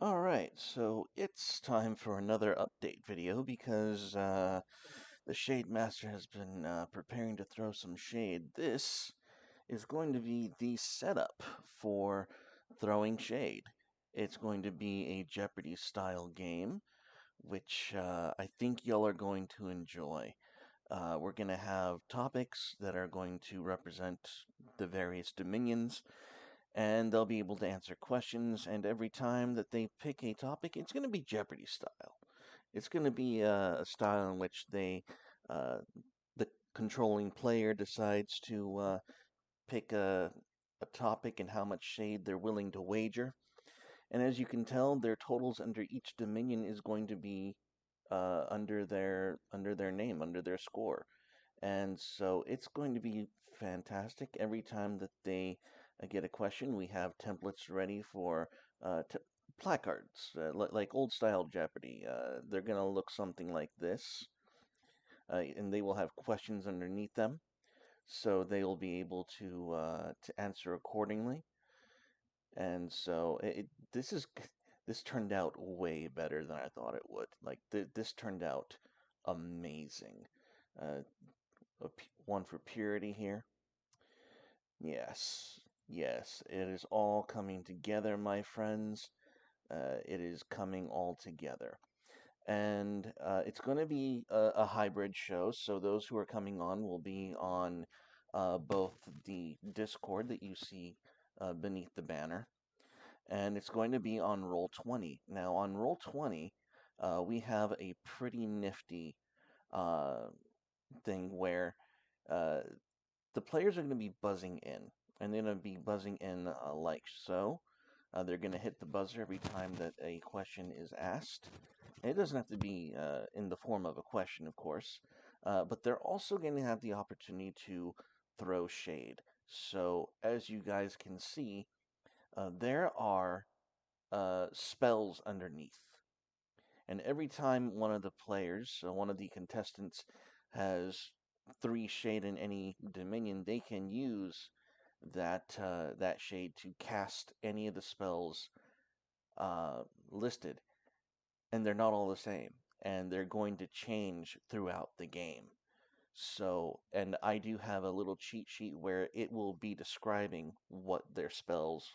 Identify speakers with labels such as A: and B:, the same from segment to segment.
A: Alright, so it's time for another update video because the Shade Master has been preparing to throw some shade. This is going to be the setup for throwing shade. It's going to be a Jeopardy style game, which I think y'all are going to enjoy. We're going to have topics that are going to represent the various dominions, and they'll be able to answer questions. And every time that they pick a topic, it's going to be Jeopardy style. It's going to be a style in which uh, the controlling player decides to pick a topic and how much shade they're willing to wager. And as you can tell, their totals under each dominion is going to be under their name, under their score. And so it's going to be fantastic. Every time that they get a question, we have templates ready for placards, like old style Jeopardy. They're going to look something like this, and they will have questions underneath them, so they will be able to answer accordingly. And so this turned out way better than I thought it would. Like this turned out amazing. Uh, one for purity here. Yes, yes, it is all coming together, my friends. It is coming all together. And it's going to be a hybrid show, so those who are coming on will be on both the Discord that you see beneath the banner, and it's going to be on Roll20. Now, on Roll20, we have a pretty nifty uh, thing where uh, the players are going to be buzzing in, and they're going to be buzzing in like so. They're going to hit the buzzer every time that a question is asked. And it doesn't have to be in the form of a question, of course, but they're also going to have the opportunity to throw shade. So, as you guys can see, there are spells underneath. And every time one of the players, one of the contestants, has 3 shade in any dominion, they can use that shade to cast any of the spells listed, and they're not all the same, and they're going to change throughout the game. So, and I do have a little cheat sheet where it will be describing what spells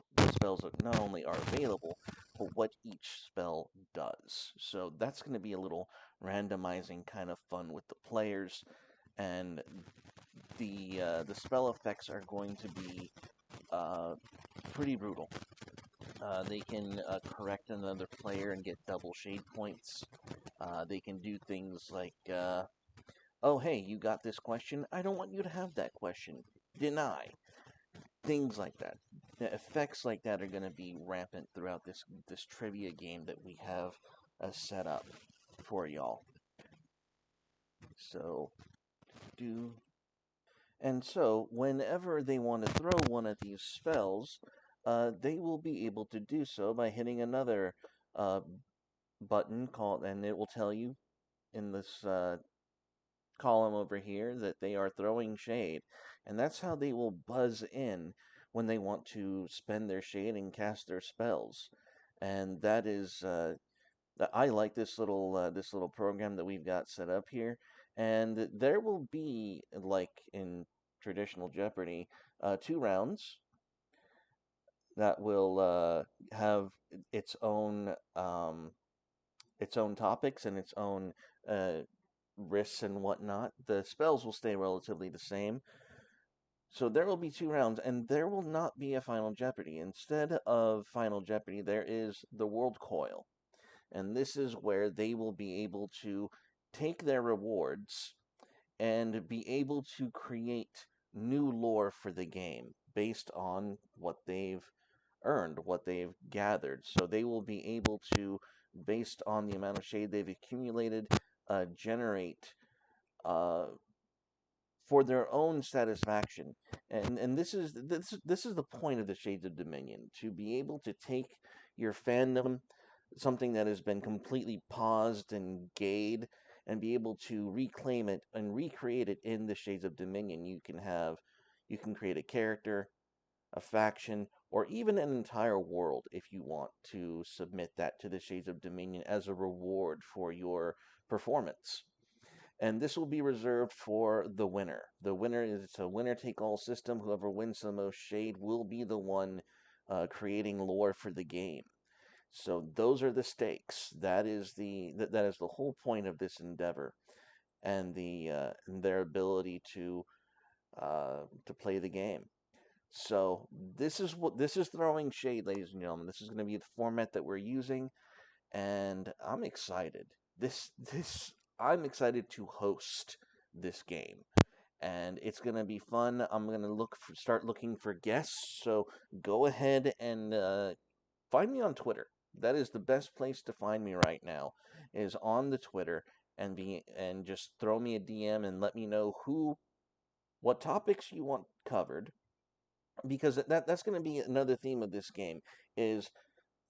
A: not only are available, but what each spell does. So that's going to be a little randomizing kind of fun with the players, and the spell effects are going to be uh, pretty brutal. They can correct another player and get double shade points. They can do things like oh, hey, you got this question? I don't want you to have that question. Deny. Things like that. The effects like that are going to be rampant throughout this trivia game that we have set up for y'all. So, do. And so, whenever they want to throw one of these spells, they will be able to do so by hitting another uh, button called, and it will tell you in this column over here that they are throwing shade, and that's how they will buzz in when they want to spend their shade and cast their spells. And that is, I like this little program that we've got set up here, and there will be, like in traditional Jeopardy, 2 rounds that will have its own its own topics and its own uh, risks and whatnot. The spells will stay relatively the same. So there will be 2 rounds, and there will not be a Final Jeopardy. Instead of Final Jeopardy, there is the World Coil. And this is where they will be able to take their rewards and be able to create new lore for the game based on what they've earned, what they've gathered. So they will be able to, based on the amount of shade they've accumulated, generate uh, for their own satisfaction. And this is the point of the Shades of Dominion, to be able to take your fandom, something that has been completely paused and gayed, and be able to reclaim it and recreate it in the Shades of Dominion. You can create a character, a faction, or even an entire world if you want to submit that to the Shades of Dominion as a reward for your performance. And this will be reserved for the winner. The winner is it's a winner take all system. Whoever wins the most shade will be the one creating lore for the game. So those are the stakes. That is the whole point of this endeavor, and and their ability to play the game. So this is throwing shade, ladies and gentlemen. This is going to be the format that we're using, and I'm excited. This I'm excited to host this game, and it's going to be fun. I'm going to start looking for guests. So go ahead and find me on Twitter. That is the best place to find me right now, is on the Twitter, and just throw me a DM and let me know what topics you want covered, because that's going to be another theme of this game. Is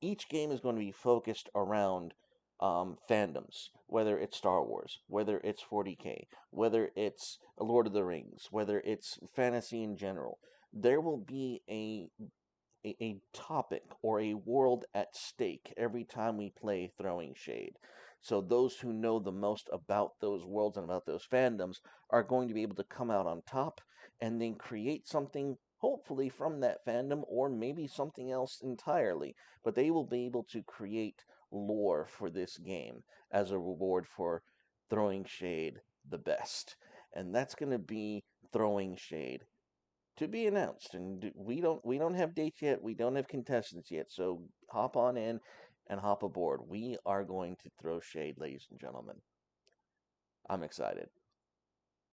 A: each game is going to be focused around fandoms, whether it's Star Wars, whether it's 40K, whether it's Lord of the Rings, whether it's fantasy in general. There will be a topic or a world at stake every time we play Throwing Shade. So those who know the most about those worlds and about those fandoms are going to be able to come out on top and then create something, hopefully from that fandom, or maybe something else entirely. But they will be able to create lore for this game as a reward for Throwing Shade the best. And that's going to be Throwing Shade to be announced, and we don't have dates yet. We don't have contestants yet. So hop on in and hop aboard. We are going to throw shade, ladies and gentlemen. I'm excited.